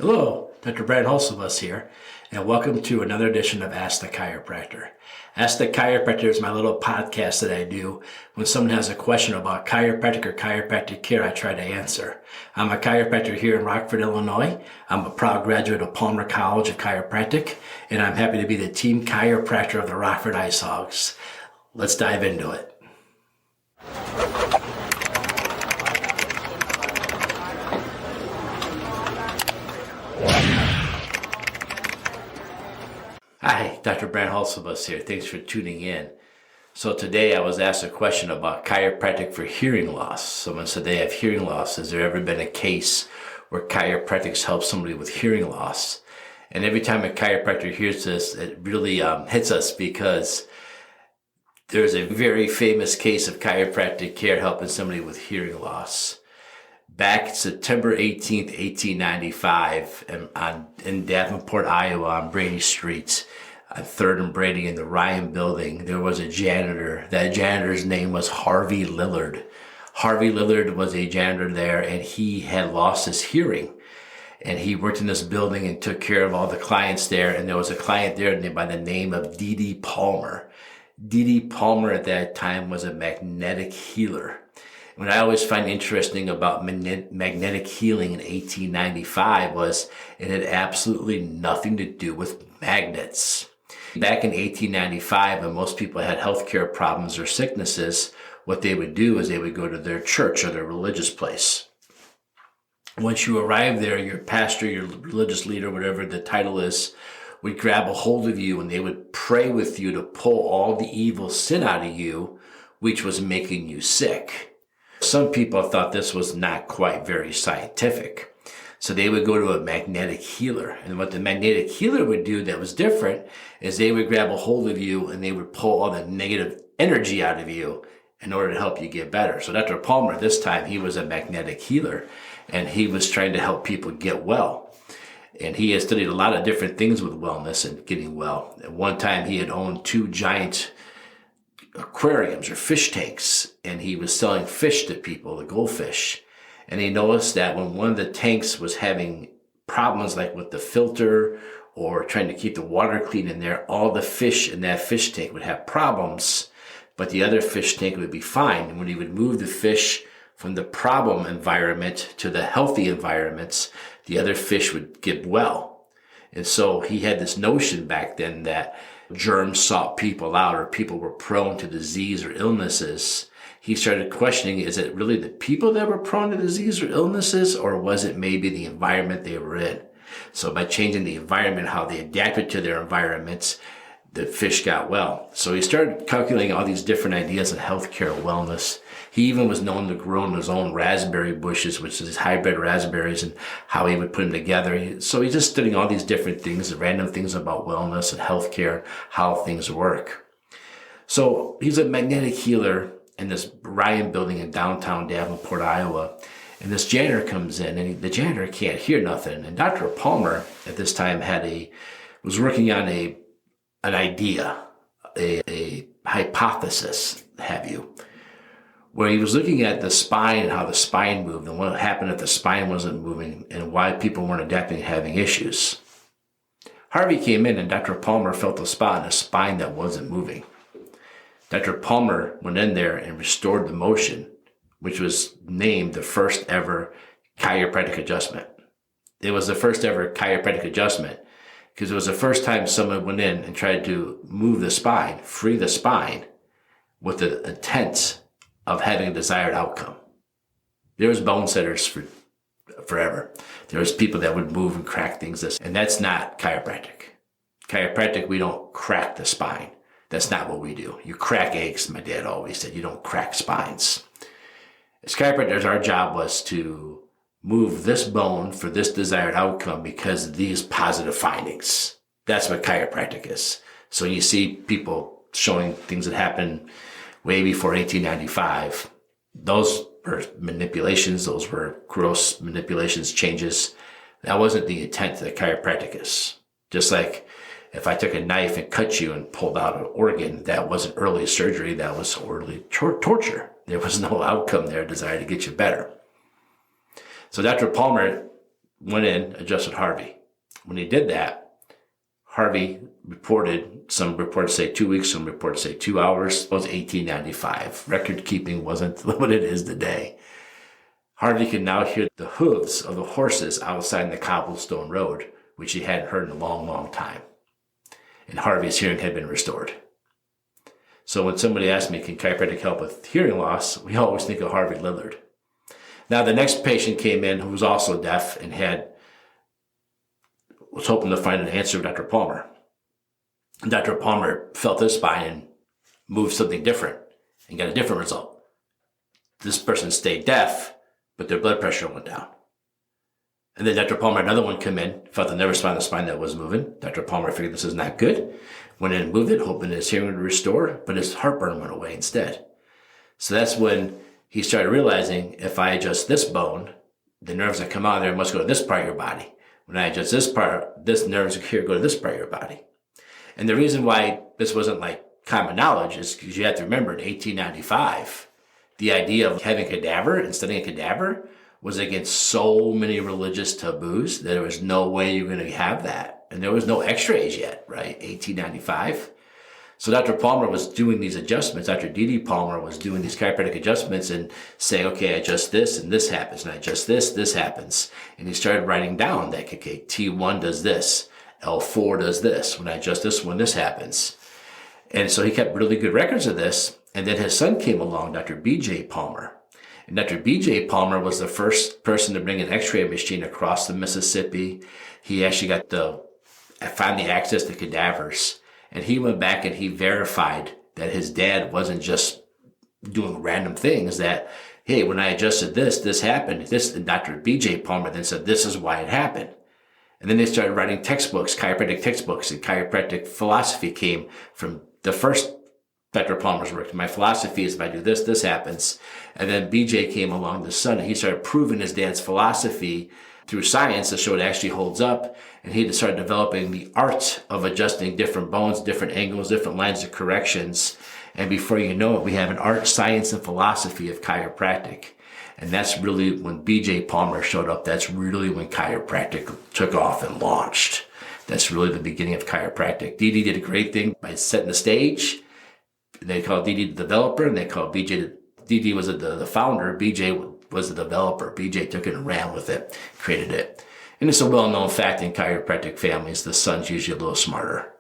Hello, Dr. Brad Holsovus here, and welcome to another edition of Ask the Chiropractor. Ask the Chiropractor is my little podcast that I do. When someone has a question about chiropractic or chiropractic care, I try to answer. I'm a chiropractor here in Rockford, Illinois. I'm a proud graduate of Palmer College of Chiropractic, and I'm happy to be the team chiropractor of the Rockford Ice Hogs. Let's dive into it. Hi, Dr. Brad Holsovus here. Thanks for tuning in. So today I was asked a question about chiropractic for hearing loss. Someone said they have hearing loss. Has there ever been a case where chiropractics help somebody with hearing loss? And every time a chiropractor hears this, it really hits us because there's a very famous case of chiropractic care helping somebody with hearing loss. Back September 18th, 1895, in Davenport, Iowa, on Brady Street, on 3rd and Brady in the Ryan building, there was a janitor. That janitor's name was Harvey Lillard. Harvey Lillard was a janitor there, and he had lost his hearing. And he worked in this building and took care of all the clients there. And there was a client there by the name of D.D. Palmer. D.D. Palmer at that time was a magnetic healer. What I always find interesting about magnetic healing in 1895 was it had absolutely nothing to do with magnets. Back in 1895, when most people had healthcare problems or sicknesses, what they would do is they would go to their church or their religious place. Once you arrive there, your pastor, your religious leader, whatever the title is, would grab a hold of you and they would pray with you to pull all the evil sin out of you, which was making you sick. Some people thought this was not quite very scientific. So they would go to a magnetic healer. And what the magnetic healer would do that was different is they would grab a hold of you and they would pull all the negative energy out of you in order to help you get better. So Dr. Palmer, this time, he was a magnetic healer and he was trying to help people get well. And he had studied a lot of different things with wellness and getting well. At one time, he had owned 2 giant aquariums or fish tanks, and he was selling fish to people, the goldfish. And he noticed that when one of the tanks was having problems like with the filter or trying to keep the water clean in there, all the fish in that fish tank would have problems, but the other fish tank would be fine. And when he would move the fish from the problem environment to the healthy environments, the other fish would get well. And so he had this notion back then that germs sought people out or people were prone to disease or illnesses. He started questioning, is it really the people that were prone to disease or illnesses, or was it maybe the environment they were in? So by changing the environment, how they adapted to their environments, the fish got well. So he started calculating all these different ideas in healthcare wellness. He even was known to grow his own raspberry bushes, which is hybrid raspberries, and how he would put them together. So he's just studying all these different things, random things about wellness and healthcare, how things work. So he's a magnetic healer in this Ryan building in downtown Davenport, Iowa. And this janitor comes in, and the janitor can't hear nothing. And Dr. Palmer at this time was working on an idea, a hypothesis, where he was looking at the spine and how the spine moved and what happened if the spine wasn't moving and why people weren't adapting and having issues. Harvey came in and Dr. Palmer felt a spot in the spine that wasn't moving. Dr. Palmer went in there and restored the motion, which was named the first ever chiropractic adjustment. It was the first ever chiropractic adjustment because it was the first time someone went in and tried to move the spine, free the spine, with the intent of having a desired outcome. There was bone setters for forever. There was people that would move and crack things, and that's not chiropractic. Chiropractic, we don't crack the spine. That's not what we do. You crack eggs, my dad always said. You don't crack spines. As chiropractors, our job was to move this bone for this desired outcome because of these positive findings. That's what chiropractic is. So you see people showing things that happened way before 1895. Those were manipulations. Those were gross manipulations, changes. That wasn't the intent of the chiropractic is. Just like if I took a knife and cut you and pulled out an organ, that wasn't early surgery. That was early torture. There was no outcome there desired to get you better. So Dr. Palmer went in, adjusted Harvey. When he did that, Harvey reported, some reports say 2 weeks, some reports say 2 hours. It was 1895. Record keeping wasn't what it is today. Harvey could now hear the hooves of the horses outside the cobblestone road, which he hadn't heard in a long, long time. And Harvey's hearing had been restored. So when somebody asks me, can chiropractic help with hearing loss, we always think of Harvey Lillard. Now, the next patient came in who was also deaf and was hoping to find an answer with Dr. Palmer. And Dr. Palmer felt his spine and moved something different and got a different result. This person stayed deaf, but their blood pressure went down. And then Dr. Palmer, another one come in, felt the nervous spine that was moving. Dr. Palmer figured this is not good. Went in and moved it, hoping his hearing would restore, but his heartburn went away instead. So that's when he started realizing, if I adjust this bone, the nerves that come out of there must go to this part of your body. When I adjust this part, this nerves here go to this part of your body. And the reason why this wasn't like common knowledge is because you have to remember in 1895, the idea of having a cadaver and studying a cadaver was against so many religious taboos that there was no way you were going to have that. And there was no x-rays yet, right? 1895. So Dr. Palmer was doing these adjustments. Dr. D.D. Palmer was doing these chiropractic adjustments and saying, okay, I adjust this and this happens. And I adjust this happens. And he started writing down that, okay, T1 does this. L4 does this. When I adjust this one, this happens. And so he kept really good records of this. And then his son came along, Dr. B.J. Palmer. And Dr. B.J. Palmer was the first person to bring an x-ray machine across the Mississippi. He actually found the access to cadavers. And he went back and he verified that his dad wasn't just doing random things, that, hey, when I adjusted this happened. And Dr. B.J. Palmer then said, this is why it happened. And then they started writing textbooks, chiropractic textbooks, and chiropractic philosophy came from the first Dr. Palmer's work. My philosophy is if I do this happens. And then BJ came along, the son, and he started proving his dad's philosophy through science to show it actually holds up. And he started developing the art of adjusting different bones, different angles, different lines of corrections. And before you know it, we have an art, science, and philosophy of chiropractic. And that's really when BJ Palmer showed up. That's really when chiropractic took off and launched. That's really the beginning of chiropractic. DD did a great thing by setting the stage. They called DD the developer, and they called BJ, DD was the founder, BJ was the developer. BJ took it and ran with it, created it. And it's a well-known fact in chiropractic families, the son's usually a little smarter,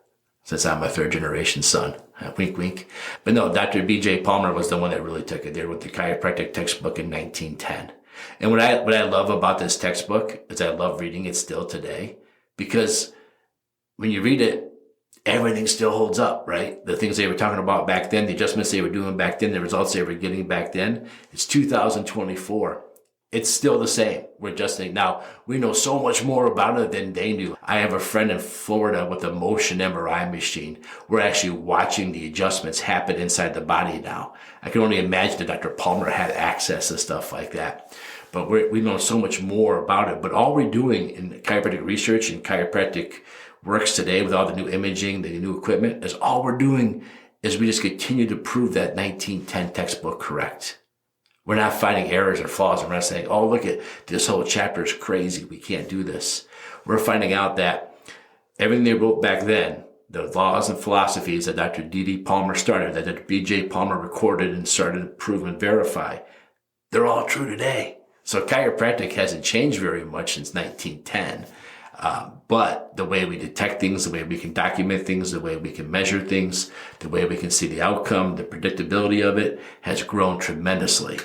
since I'm a third-generation son. Wink, wink. But no, Dr. B.J. Palmer was the one that really took it. There with the chiropractic textbook in 1910. And what I love about this textbook is I love reading it still today, because when you read it, everything still holds up, right? The things they were talking about back then, the adjustments they were doing back then, the results they were getting back then. It's 2024. It's still the same. We're adjusting. Now, we know so much more about it than they knew. I have a friend in Florida with a motion MRI machine. We're actually watching the adjustments happen inside the body now. I can only imagine that Dr. Palmer had access to stuff like that. But we know so much more about it. But all we're doing in chiropractic research and chiropractic works today with all the new imaging, the new equipment, is all we're doing is we just continue to prove that 1910 textbook correct. We're not finding errors or flaws. We're not saying, oh, look at this whole chapter is crazy. We can't do this. We're finding out that everything they wrote back then, the laws and philosophies that Dr. D.D. Palmer started, that Dr. B.J. Palmer recorded and started to prove and verify, they're all true today. So chiropractic hasn't changed very much since 1910. But the way we detect things, the way we can document things, the way we can measure things, the way we can see the outcome, the predictability of it has grown tremendously.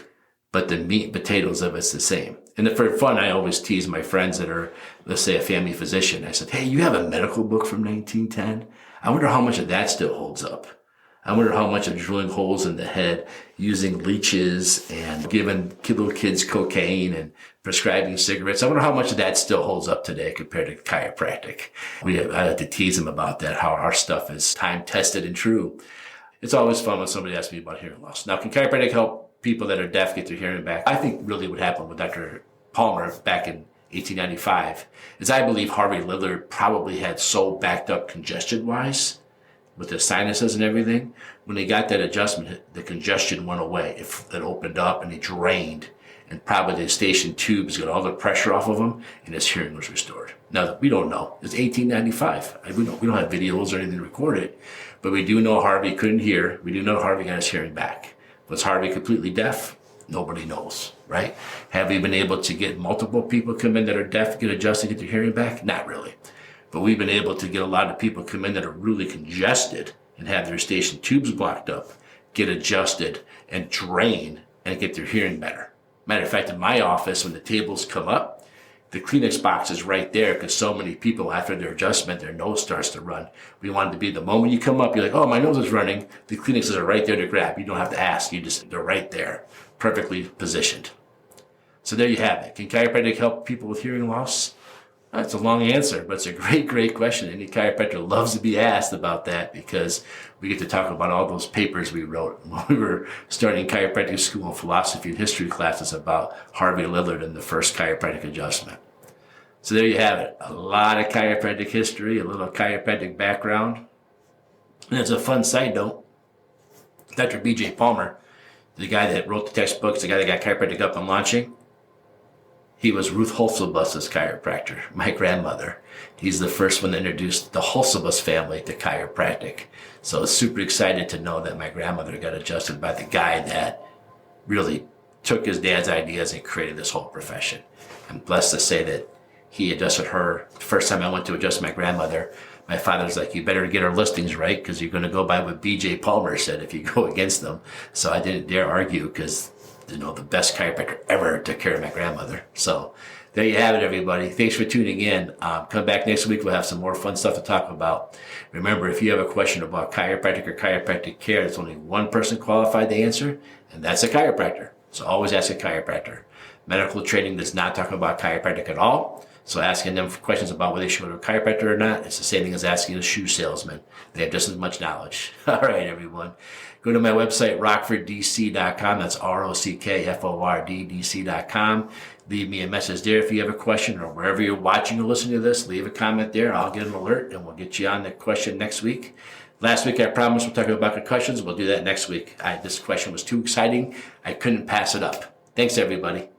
But the meat and potatoes of it's the same. And for fun, I always tease my friends that are, let's say, a family physician. I said, hey, you have a medical book from 1910? I wonder how much of that still holds up. I wonder how much of drilling holes in the head, using leeches and giving little kids cocaine and prescribing cigarettes. I wonder how much of that still holds up today compared to chiropractic. I had to tease them about that, how our stuff is time tested and true. It's always fun when somebody asks me about hearing loss. Now, can chiropractic help people that are deaf get their hearing back? I think really what happened with Dr. Palmer back in 1895 is I believe Harvey Lillard probably had so backed up congestion-wise with the sinuses and everything. When he got that adjustment, the congestion went away. It opened up and he drained. and probably the eustachian tubes got all the pressure off of him, and his hearing was restored. Now, we don't know. It's 1895. We don't have videos or anything to record it, but we do know Harvey couldn't hear. We do know Harvey got his hearing back. Was Harvey completely deaf? Nobody knows, right? Have we been able to get multiple people come in that are deaf, get adjusted, get their hearing back? Not really. But we've been able to get a lot of people come in that are really congested and have their eustachian tubes blocked up, get adjusted and drain and get their hearing better. Matter of fact, in my office, when the tables come up, the Kleenex box is right there because so many people, after their adjustment, their nose starts to run. We want it to be the moment you come up, you're like, oh, my nose is running. The Kleenexes are right there to grab. You don't have to ask. They're right there, perfectly positioned. So there you have it. Can chiropractic help people with hearing loss? That's a long answer, but it's a great, great question. Any chiropractor loves to be asked about that because we get to talk about all those papers we wrote when we were starting chiropractic school and philosophy and history classes about Harvey Lillard and the first chiropractic adjustment. So there you have it. A lot of chiropractic history, a little chiropractic background. And as a fun side note, Dr. B.J. Palmer, the guy that wrote the textbooks, the guy that got chiropractic up and launching, he was Ruth Holzebus's chiropractor, my grandmother. He's the first one that introduced the Holzebus family to chiropractic. So I was super excited to know that my grandmother got adjusted by the guy that really took his dad's ideas and created this whole profession. I'm blessed to say that he adjusted her. The first time I went to adjust my grandmother, my father's like, you better get our listings right because you're going to go by what B.J. Palmer said if you go against them. So I didn't dare argue because the best chiropractor ever took care of my grandmother. So there you have it, everybody. Thanks for tuning in. Come back next week. We'll have some more fun stuff to talk about. Remember, if you have a question about chiropractic or chiropractic care, there's only one person qualified to answer, and that's a chiropractor. So always ask a chiropractor. Medical training does not talk about chiropractic at all. So asking them questions about whether they should go to a chiropractor or not, it's the same thing as asking a shoe salesman. They have just as much knowledge. All right, everyone. Go to my website, rockforddc.com. That's ROCKFORDDC.com. Leave me a message there if you have a question, or wherever you're watching or listening to this, leave a comment there. I'll get an alert and we'll get you on the question next week. Last week, I promised we're talking about concussions. We'll do that next week. This question was too exciting. I couldn't pass it up. Thanks, everybody.